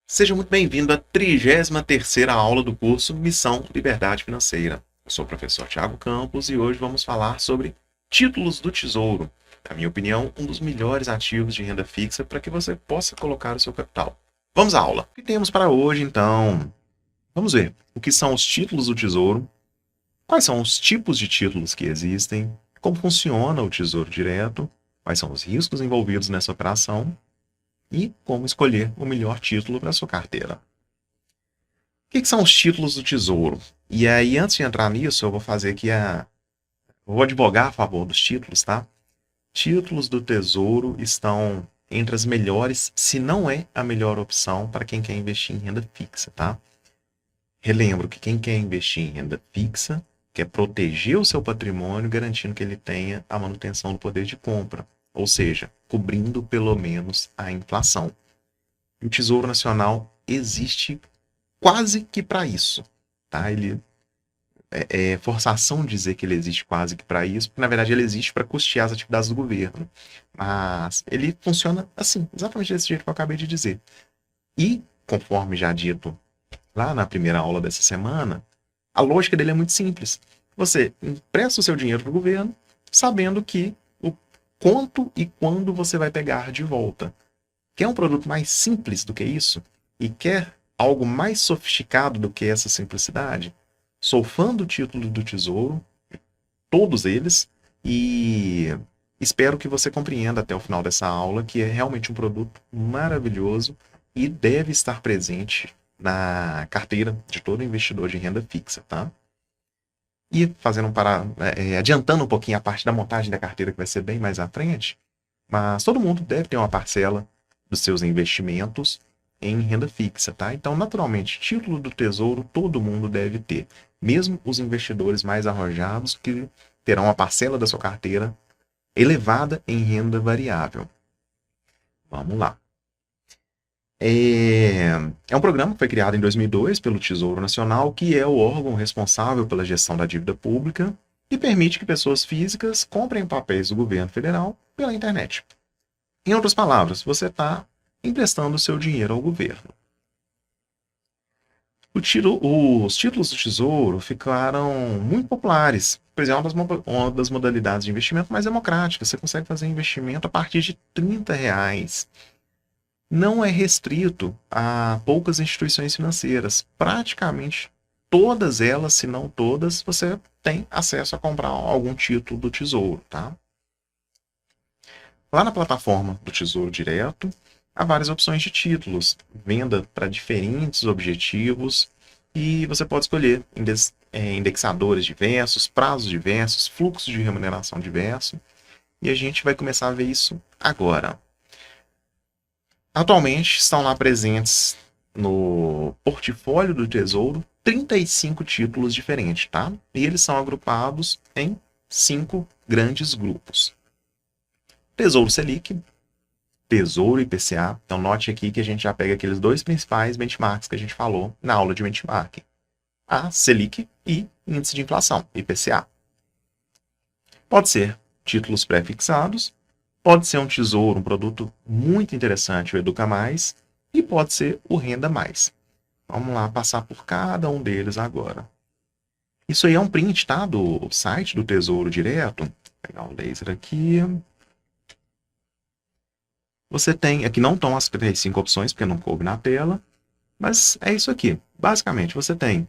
Seja muito bem-vindo à 33ª aula do curso Missão Liberdade Financeira. Eu sou o professor Thiago Campos e hoje vamos falar sobre títulos do Tesouro. Na minha opinião, um dos melhores ativos de renda fixa para que você possa colocar o seu capital. Vamos à aula. O que temos para hoje, então? Vamos ver o que são os títulos do Tesouro, quais são os tipos de títulos que existem, como funciona o Tesouro Direto, quais são os riscos envolvidos nessa operação e como escolher o melhor título para sua carteira. O que são os títulos do Tesouro? E aí, antes de entrar nisso, eu vou fazer aqui vou advogar a favor dos títulos, tá? Títulos do Tesouro estão entre as melhores, se não é a melhor opção para quem quer investir em renda fixa, tá? Relembro que quem quer investir em renda fixa quer proteger o seu patrimônio, garantindo que ele tenha a manutenção do poder de compra, ou seja, cobrindo pelo menos a inflação. E o Tesouro Nacional existe quase que para isso, tá? Ele é forçação dizer que ele existe quase que para isso, porque na verdade ele existe para custear as atividades do governo. Mas ele funciona assim, exatamente desse jeito que eu acabei de dizer. E, conforme já dito lá na primeira aula dessa semana, a lógica dele é muito simples. Você empresta o seu dinheiro para o governo, sabendo que o quanto e quando você vai pegar de volta. Quer um produto mais simples do que isso? E quer algo mais sofisticado do que essa simplicidade? Sou fã do título do Tesouro, todos eles, e espero que você compreenda até o final dessa aula que é realmente um produto maravilhoso e deve estar presente na carteira de todo investidor de renda fixa, tá? E fazendo adiantando um pouquinho a parte da montagem da carteira, que vai ser bem mais à frente, mas todo mundo deve ter uma parcela dos seus investimentos em renda fixa, tá? Então, naturalmente, título do Tesouro todo mundo deve ter, mesmo os investidores mais arrojados que terão uma parcela da sua carteira elevada em renda variável. Vamos lá. É um programa que foi criado em 2002 pelo Tesouro Nacional, que é o órgão responsável pela gestão da dívida pública e permite que pessoas físicas comprem papéis do governo federal pela internet. Em outras palavras, você está emprestando o seu dinheiro ao governo. Os títulos do Tesouro ficaram muito populares, pois é uma das modalidades de investimento mais democráticas. Você consegue fazer investimento a partir de R$ 30. Não é restrito a poucas instituições financeiras. Praticamente todas elas, se não todas, você tem acesso a comprar algum título do Tesouro, tá? Lá na plataforma do Tesouro Direto, há várias opções de títulos, venda para diferentes objetivos, e você pode escolher indexadores diversos, prazos diversos, fluxos de remuneração diverso, e a gente vai começar a ver isso agora. Atualmente estão lá presentes no portfólio do Tesouro 35 títulos diferentes, tá? E eles são agrupados em 5 grandes grupos. Tesouro Selic, Tesouro IPCA. Então note aqui que a gente já pega aqueles dois principais benchmarks que a gente falou na aula de benchmarking. A Selic e índice de inflação, IPCA. Pode ser títulos pré-fixados, pode ser um tesouro, um produto muito interessante, o Educa Mais, e pode ser o Renda Mais. Vamos lá passar por cada um deles agora. Isso aí é um print, tá? Do site do Tesouro Direto. Vou pegar o laser aqui. Você tem, aqui não estão as 35 opções, porque não coube na tela, mas é isso aqui. Basicamente, você tem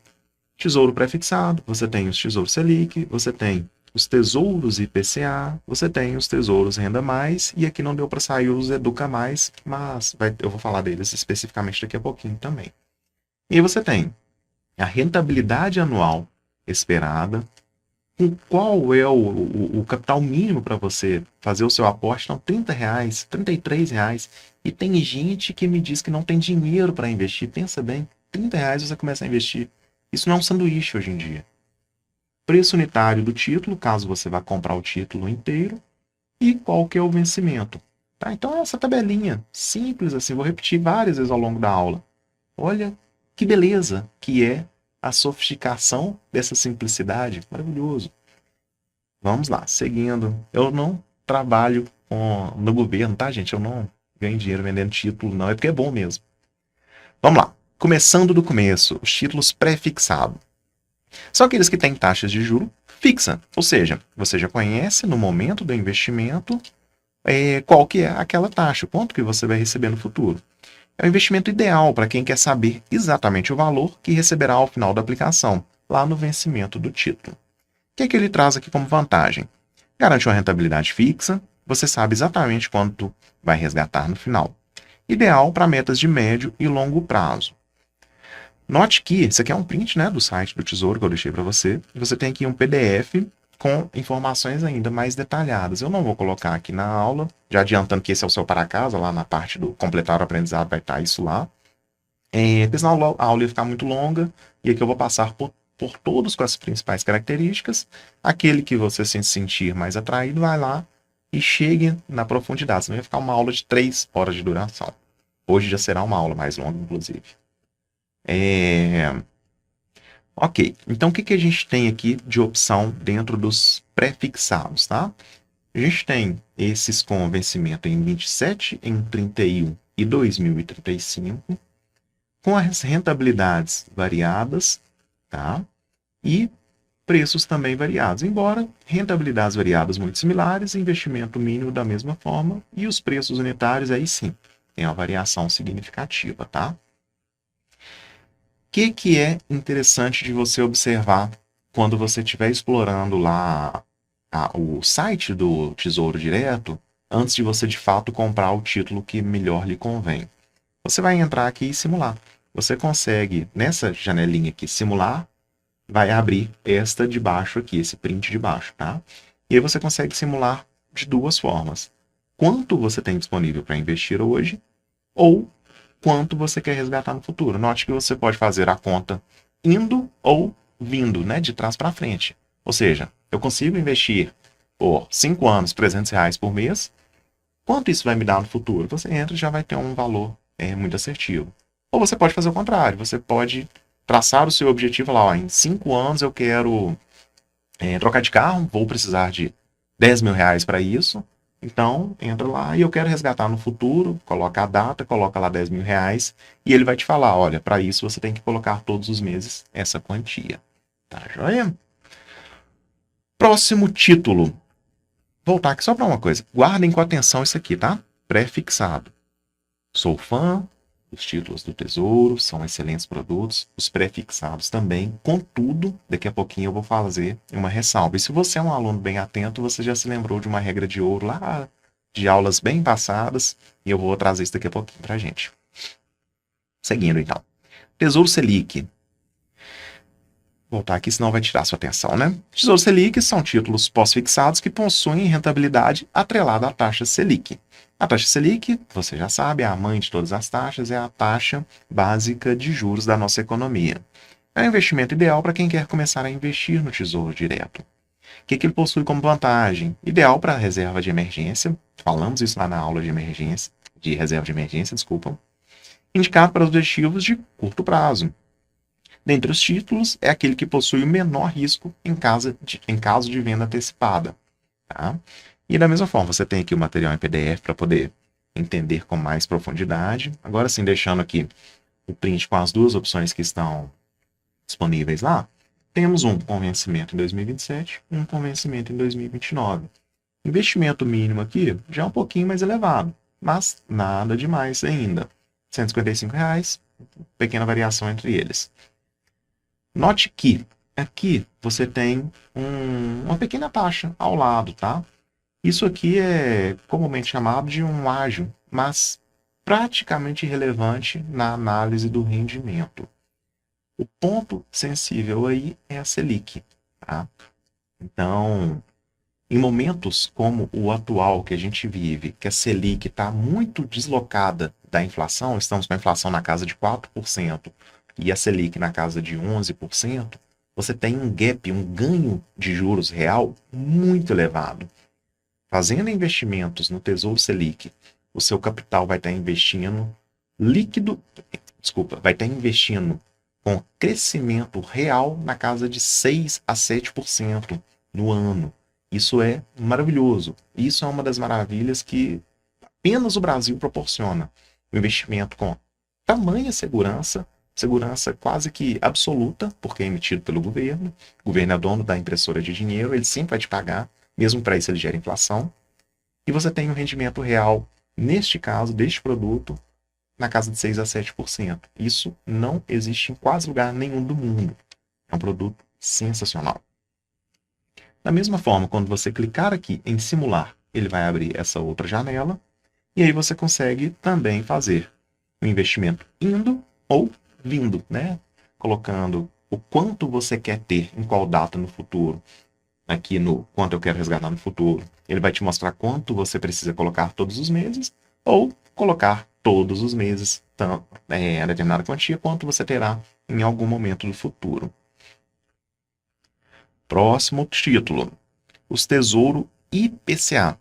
tesouro pré-fixado, você tem os tesouros Selic, você tem os tesouros IPCA, você tem os tesouros Renda Mais, e aqui não deu para sair os Educa Mais, mas eu vou falar deles especificamente daqui a pouquinho também. E aí você tem a rentabilidade anual esperada, qual é o capital mínimo para você fazer o seu aporte? Então, R$ 30, R$ 33. E tem gente que me diz que não tem dinheiro para investir. Pensa bem, R$ 30 você começa a investir. Isso não é um sanduíche hoje em dia. Preço unitário do título, caso você vá comprar o título inteiro. E qual que é o vencimento. Tá? Então, essa tabelinha simples assim, vou repetir várias vezes ao longo da aula. Olha que beleza que é a sofisticação dessa simplicidade. Maravilhoso. Vamos lá, seguindo. Eu não trabalho no governo, tá, gente? Eu não ganho dinheiro vendendo título, não. É porque é bom mesmo. Vamos lá. Começando do começo, os títulos pré-fixados. São aqueles que têm taxas de juro fixa. Ou seja, você já conhece no momento do investimento qual que é aquela taxa, quanto que você vai receber no futuro. É o investimento ideal para quem quer saber exatamente o valor que receberá ao final da aplicação, lá no vencimento do título. O que é que ele traz aqui como vantagem? Garante uma rentabilidade fixa, você sabe exatamente quanto vai resgatar no final. Ideal para metas de médio e longo prazo. Note que isso aqui é um print, né, do site do Tesouro que eu deixei para você. E você tem aqui um PDF com informações ainda mais detalhadas. Eu não vou colocar aqui na aula, já adiantando que esse é o seu para casa, lá na parte do completar o aprendizado vai estar isso lá. Porque senão a aula ia ficar muito longa, e aqui eu vou passar por todos com as principais características. Aquele que você se sentir mais atraído, vai lá e chegue na profundidade. Senão vai ficar uma aula de 3 horas de duração. Hoje já será uma aula mais longa, inclusive. Ok, então o que, que a gente tem aqui de opção dentro dos pré-fixados, tá? A gente tem esses com vencimento em 27, em 31 e 2035, com as rentabilidades variadas, tá? E preços também variados, embora rentabilidades variadas muito similares, investimento mínimo da mesma forma, e os preços unitários aí sim, tem uma variação significativa, tá? Que é interessante de você observar quando você estiver explorando lá o site do Tesouro Direto, antes de você de fato comprar o título que melhor lhe convém. Você vai entrar aqui e simular. Você consegue, nessa janelinha aqui, simular, vai abrir esta de baixo aqui, esse print de baixo, tá? E aí você consegue simular de duas formas. Quanto você tem disponível para investir hoje, ou quanto você quer resgatar no futuro. Note que você pode fazer a conta indo ou vindo, né, de trás para frente. Ou seja, eu consigo investir por 5 anos, R$ 300 por mês. Quanto isso vai me dar no futuro? Você entra e já vai ter um valor muito assertivo. Ou você pode fazer o contrário. Você pode traçar o seu objetivo lá. Ó, em 5 anos eu quero trocar de carro, vou precisar de R$ 10.000 para isso. Então, entra lá e eu quero resgatar no futuro, coloca a data, coloca lá R$ 10.000 e ele vai te falar, olha, para isso você tem que colocar todos os meses essa quantia. Tá joia? Próximo título. Voltar aqui só para uma coisa. Guardem com atenção isso aqui, tá? Pré-fixado. Sou fã dos títulos do Tesouro, são excelentes produtos, os pré-fixados também. Contudo, daqui a pouquinho eu vou fazer uma ressalva. E se você é um aluno bem atento, você já se lembrou de uma regra de ouro lá de aulas bem passadas, e eu vou trazer isso daqui a pouquinho pra gente. Seguindo então. Tesouro Selic. Vou voltar aqui, senão vai tirar sua atenção, né? Tesouro Selic são títulos pós-fixados que possuem rentabilidade atrelada à taxa Selic. A taxa Selic, você já sabe, é a mãe de todas as taxas, é a taxa básica de juros da nossa economia. É um investimento ideal para quem quer começar a investir no Tesouro Direto. O que ele possui como vantagem? Ideal para reserva de emergência, falamos isso lá na aula de emergência, de reserva de emergência, desculpa. Indicado para objetivos de curto prazo. Dentre os títulos, é aquele que possui o menor risco em caso de venda antecipada. Tá? E da mesma forma, você tem aqui o material em PDF para poder entender com mais profundidade. Agora sim, deixando aqui o print com as duas opções que estão disponíveis lá. Temos um com vencimento em 2027 e um com vencimento em 2029. Investimento mínimo aqui já é um pouquinho mais elevado, mas nada demais ainda. R$ 155, pequena variação entre eles. Note que aqui você tem uma pequena taxa ao lado, tá? Isso aqui é comumente chamado de um ágio, mas praticamente irrelevante na análise do rendimento. O ponto sensível aí é a Selic, tá? Então, em momentos como o atual que a gente vive, que a Selic está muito deslocada da inflação, estamos com a inflação na casa de 4% e a Selic na casa de 11%, você tem um gap, um ganho de juros real muito elevado. Fazendo investimentos no Tesouro Selic, o seu capital vai estar investindo vai estar investindo com crescimento real na casa de 6 a 7% no ano. Isso é maravilhoso. Isso é uma das maravilhas que apenas o Brasil proporciona. O investimento com tamanha segurança, segurança quase que absoluta, porque é emitido pelo governo. O governo é dono da impressora de dinheiro, ele sempre vai te pagar, mesmo para isso ele gera inflação. E você tem um rendimento real, neste caso, deste produto, na casa de 6 a 7%. Isso não existe em quase lugar nenhum do mundo. É um produto sensacional. Da mesma forma, quando você clicar aqui em simular, ele vai abrir essa outra janela, e aí você consegue também fazer o investimento indo ou vindo, né? Colocando o quanto você quer ter em qual data no futuro. Aqui no quanto eu quero resgatar no futuro, ele vai te mostrar quanto você precisa colocar todos os meses, ou colocar todos os meses, a determinada quantia, quanto você terá em algum momento do futuro. Próximo título, os Tesouro IPCA.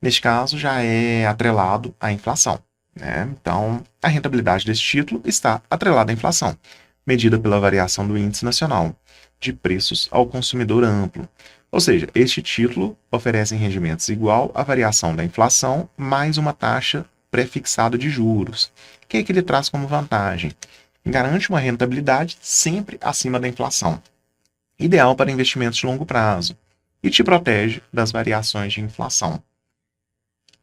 Neste caso, já é atrelado à inflação, né? Então, a rentabilidade desse título está atrelada à inflação, medida pela variação do Índice Nacional de Preços ao Consumidor Amplo. Ou seja, este título oferece rendimentos igual à variação da inflação mais uma taxa pré-fixada de juros. O que é que ele traz como vantagem? Garante uma rentabilidade sempre acima da inflação, ideal para investimentos de longo prazo, e te protege das variações de inflação.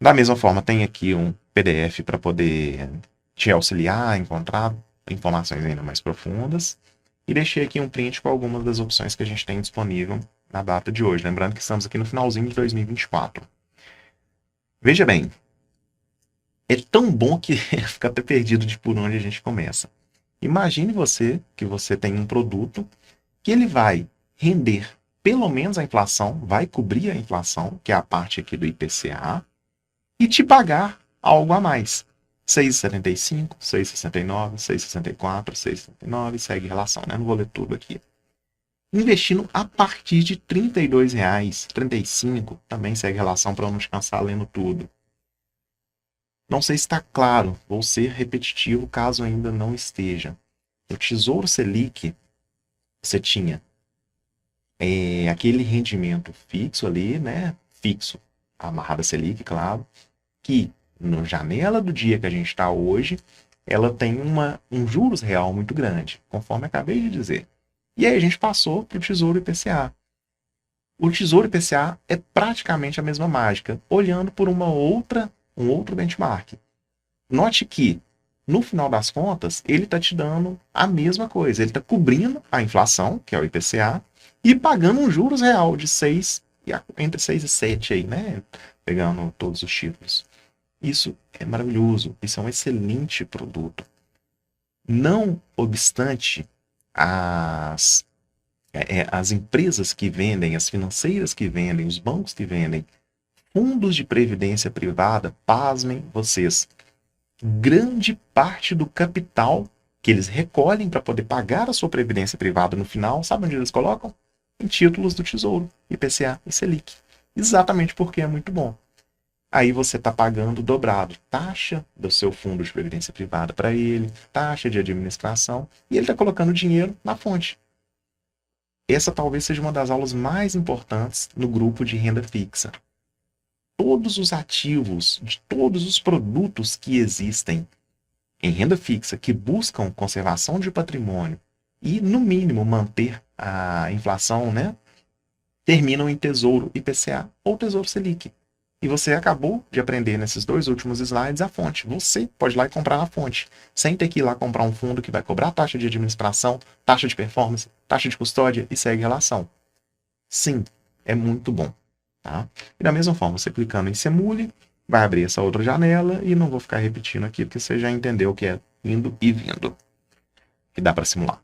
Da mesma forma, tem aqui um PDF para poder te auxiliar a encontrar informações ainda mais profundas. E deixei aqui um print com algumas das opções que a gente tem disponível na data de hoje. Lembrando que estamos aqui no finalzinho de 2024. Veja bem, é tão bom que fica até perdido de por onde a gente começa. Imagine você que você tem um produto que ele vai render pelo menos a inflação, vai cobrir a inflação, que é a parte aqui do IPCA, e te pagar algo a mais. 6,75, 6,69, 6,64, 6,69, segue relação, né? Não vou ler tudo aqui. Investindo a partir de R$ 32,00, 35, também segue relação para eu não te cansar lendo tudo. Não sei se está claro, vou ser repetitivo caso ainda não esteja. O Tesouro Selic, você tinha aquele rendimento fixo ali, né? Fixo, amarrado a Selic, claro, que na janela do dia que a gente está hoje, ela tem um juros real muito grande, conforme acabei de dizer. E aí a gente passou para o Tesouro IPCA. O Tesouro IPCA é praticamente a mesma mágica, olhando por um outro benchmark. Note que, no final das contas, ele está te dando a mesma coisa. Ele está cobrindo a inflação, que é o IPCA, e pagando um juros real de 6, entre 6 e 7 aí, né? Pegando todos os títulos. Isso é maravilhoso. Isso é um excelente produto. Não obstante, as empresas que vendem, as financeiras que vendem, os bancos que vendem fundos de previdência privada, pasmem vocês, grande parte do capital que eles recolhem para poder pagar a sua previdência privada no final, sabe onde eles colocam? Em títulos do Tesouro, IPCA e Selic. Exatamente porque é muito bom. Aí você está pagando dobrado. Taxa do seu fundo de previdência privada para ele, taxa de administração, e ele está colocando dinheiro na fonte. Essa talvez seja uma das aulas mais importantes no grupo de renda fixa. Todos os ativos, de todos os produtos que existem em renda fixa, que buscam conservação de patrimônio e, no mínimo, manter a inflação, né, terminam em Tesouro IPCA ou Tesouro Selic. E você acabou de aprender nesses 2 últimos slides a fonte. Você pode ir lá e comprar na fonte, sem ter que ir lá comprar um fundo que vai cobrar taxa de administração, taxa de performance, taxa de custódia e segue relação. Sim, é muito bom. Tá? E da mesma forma, você clicando em Simule, vai abrir essa outra janela e não vou ficar repetindo aqui, porque você já entendeu o que é indo e vindo. Que dá para simular.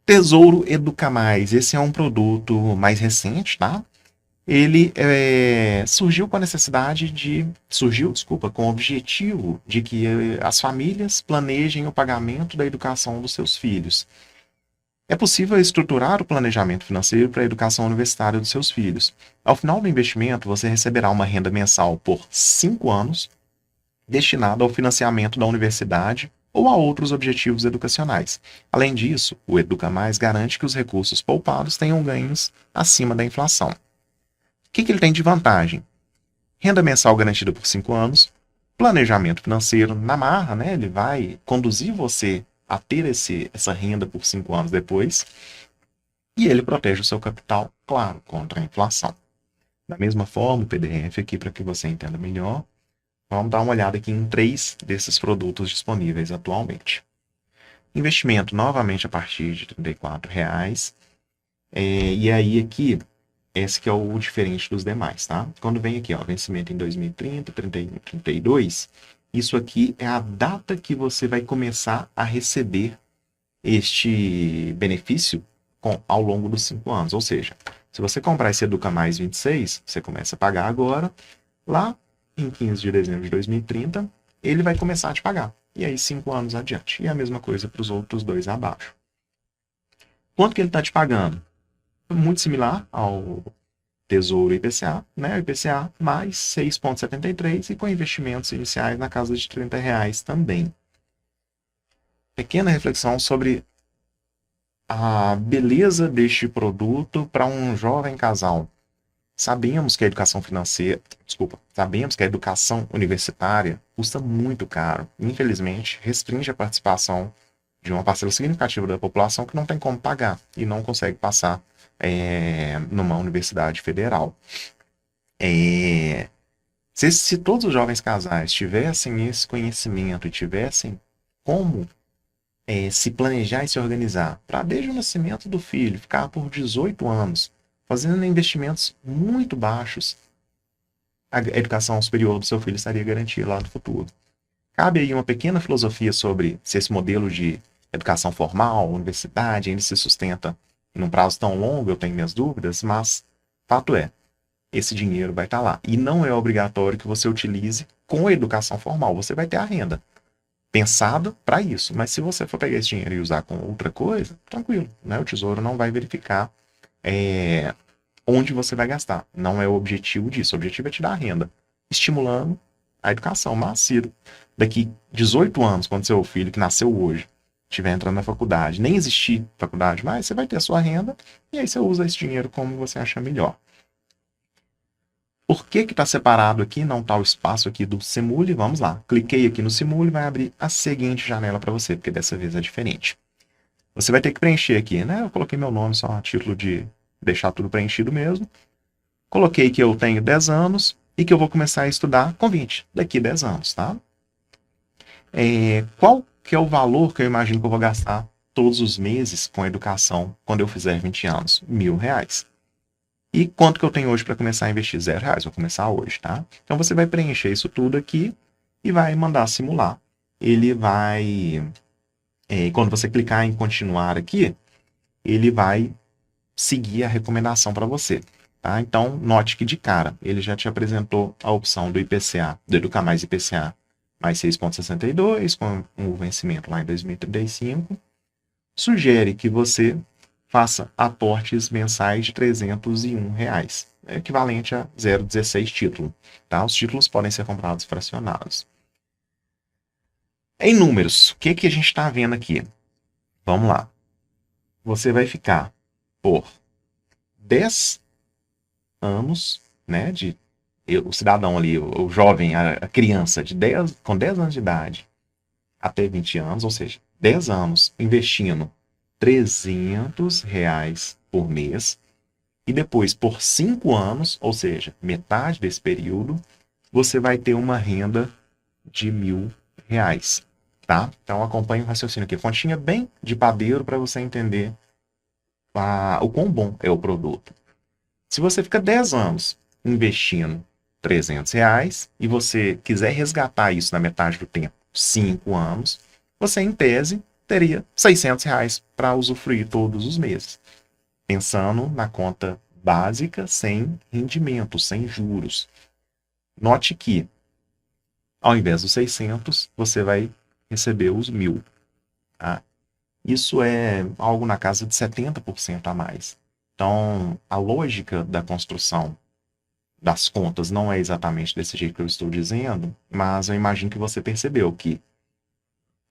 Tesouro Educa Mais. Esse é um produto mais recente, tá? Ele surgiu com a necessidade de... com o objetivo de que as famílias planejem o pagamento da educação dos seus filhos. É possível estruturar o planejamento financeiro para a educação universitária dos seus filhos. Ao final do investimento, você receberá uma renda mensal por 5 anos, destinada ao financiamento da universidade ou a outros objetivos educacionais. Além disso, o Educa Mais garante que os recursos poupados tenham ganhos acima da inflação. O que ele tem de vantagem? Renda mensal garantida por 5 anos, planejamento financeiro na marra, né? Ele vai conduzir você a ter essa renda por 5 anos depois, e ele protege o seu capital, claro, contra a inflação. Da mesma forma, o PDF aqui, para que você entenda melhor, vamos dar uma olhada aqui em 3 desses produtos disponíveis atualmente. Investimento novamente a partir de R$ 34,00. E aí aqui, esse que é o diferente dos demais, tá? Quando vem aqui, ó, vencimento em 2030, 31, 32, isso aqui é a data que você vai começar a receber este benefício ao longo dos 5 anos. Ou seja, se você comprar esse Educa Mais 26, você começa a pagar agora, lá em 15 de dezembro de 2030, ele vai começar a te pagar. E aí 5 anos adiante. E a mesma coisa para os outros 2 abaixo. Quanto que ele está te pagando? Muito similar ao Tesouro IPCA, né? O IPCA mais 6,73 e com investimentos iniciais na casa de R$ 30,00 também. Pequena reflexão sobre a beleza deste produto para um jovem casal. Sabemos que a sabemos que a educação universitária custa muito caro. Infelizmente, restringe a participação de uma parcela significativa da população que não tem como pagar e não consegue passar numa universidade federal. Se todos os jovens casais tivessem esse conhecimento e tivessem como se planejar e se organizar para, desde o nascimento do filho, ficar por 18 anos, fazendo investimentos muito baixos, a educação superior do seu filho estaria garantida lá no futuro. Cabe aí uma pequena filosofia sobre se esse modelo de educação formal, universidade, ainda se sustenta num prazo tão longo, eu tenho minhas dúvidas, mas fato é, esse dinheiro vai estar lá. E não é obrigatório que você utilize com a educação formal, você vai ter a renda pensado para isso. Mas se você for pegar esse dinheiro e usar com outra coisa, tranquilo, né? O Tesouro não vai verificar onde você vai gastar. Não é o objetivo disso. O objetivo é te dar a renda, estimulando a educação. Mas se daqui 18 anos, quando seu filho que nasceu hoje estiver entrando na faculdade, nem existir faculdade mais, você vai ter a sua renda e aí você usa esse dinheiro como você achar melhor. Por que está separado aqui, não está o espaço aqui do Simule? Vamos lá. Cliquei aqui no Simule, vai abrir a seguinte janela para você, porque dessa vez é diferente. Você vai ter que preencher aqui, né? Eu coloquei meu nome só a título de deixar tudo preenchido mesmo. Coloquei que eu tenho 10 anos e que eu vou começar a estudar com 20, daqui 10 anos, tá? Qual que é o valor que eu imagino que eu vou gastar todos os meses com a educação quando eu fizer 20 anos? R$ 1.000. E quanto que eu tenho hoje para começar a investir? R$ 0. Vou começar hoje, tá? Então você vai preencher isso tudo aqui e vai mandar simular. Ele vai... quando você clicar em continuar aqui, ele vai seguir a recomendação para você. Tá? Então, note que de cara, ele já te apresentou a opção do IPCA, do Educa Mais IPCA, mais 6,62, com o vencimento lá em 2035. Sugere que você faça aportes mensais de R$ 301, equivalente a 0,16 título. Tá? Os títulos podem ser comprados fracionados. Em números, o que a gente está vendo aqui? Vamos lá. Você vai ficar por 10 anos, né, o cidadão ali, o jovem, a criança com 10 anos de idade até 20 anos, ou seja, 10 anos investindo R$ 300 por mês, e depois por 5 anos, ou seja, metade desse período, você vai ter uma renda de R$ 1.000, tá? Então acompanhe o raciocínio aqui, fontinha bem de padeiro para você entender o quão bom é o produto. Se você fica 10 anos investindo R$ 300 e você quiser resgatar isso na metade do tempo, 5 anos, você em tese teria R$ 600 para usufruir todos os meses. Pensando na conta básica, sem rendimento, sem juros. Note que, ao invés dos 600, você vai receber os 1.000. Tá? Isso é algo na casa de 70% a mais. Então, a lógica da construção das contas não é exatamente desse jeito que eu estou dizendo, mas eu imagino que você percebeu que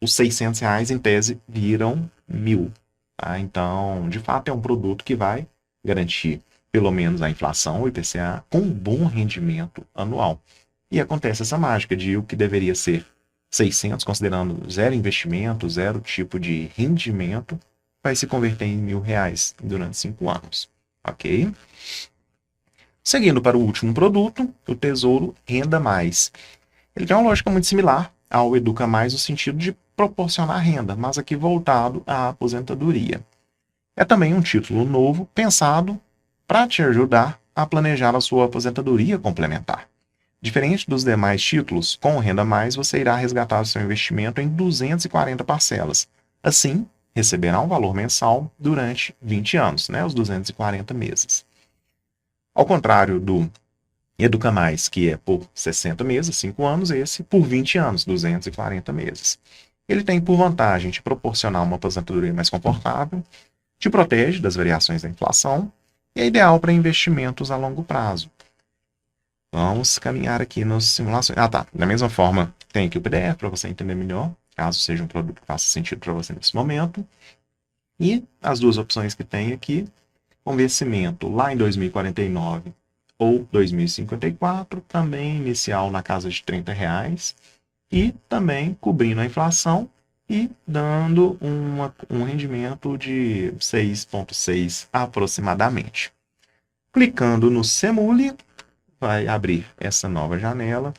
os R$ 600, em tese, viram 1.000. Tá? Então, de fato, é um produto que vai garantir pelo menos a inflação, o IPCA, com um bom rendimento anual. E acontece essa mágica de o que deveria ser 600, considerando zero investimento, zero tipo de rendimento, vai se converter em R$ 1.000 durante 5 anos. Ok? Seguindo para o último produto, o Tesouro Renda Mais. Ele tem uma lógica muito similar ao Educa Mais no sentido de proporcionar renda, mas aqui voltado à aposentadoria. É também um título novo pensado para te ajudar a planejar a sua aposentadoria complementar. Diferente dos demais títulos, com o Renda Mais você irá resgatar o seu investimento em 240 parcelas. Assim, receberá um valor mensal durante 20 anos, os 240 meses. Ao contrário do Educa Mais, que é por 60 meses, 5 anos, esse por 20 anos, 240 meses. Ele tem por vantagem te proporcionar uma aposentadoria mais confortável, te protege das variações da inflação e é ideal para investimentos a longo prazo. Vamos caminhar aqui nas simulações. Tá. Da mesma forma, tem aqui o PDF para você entender melhor, caso seja um produto que faça sentido para você nesse momento. E as duas opções que tem aqui, com vencimento lá em 2049 ou 2054, também inicial na casa de R$ 30, e também cobrindo a inflação e dando um rendimento de 6,6 aproximadamente. Clicando no Simule, vai abrir essa nova janela,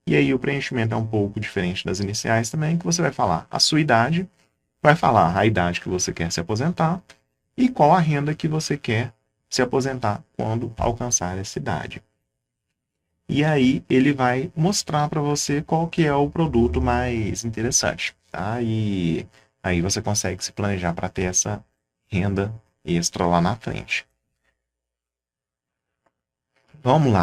e aí o preenchimento é um pouco diferente das iniciais também, que você vai falar a sua idade, vai falar a idade que você quer se aposentar e qual a renda que você quer se aposentar quando alcançar essa idade. E aí ele vai mostrar para você qual que é o produto mais interessante, tá? E aí você consegue se planejar para ter essa renda extra lá na frente. Vamos lá.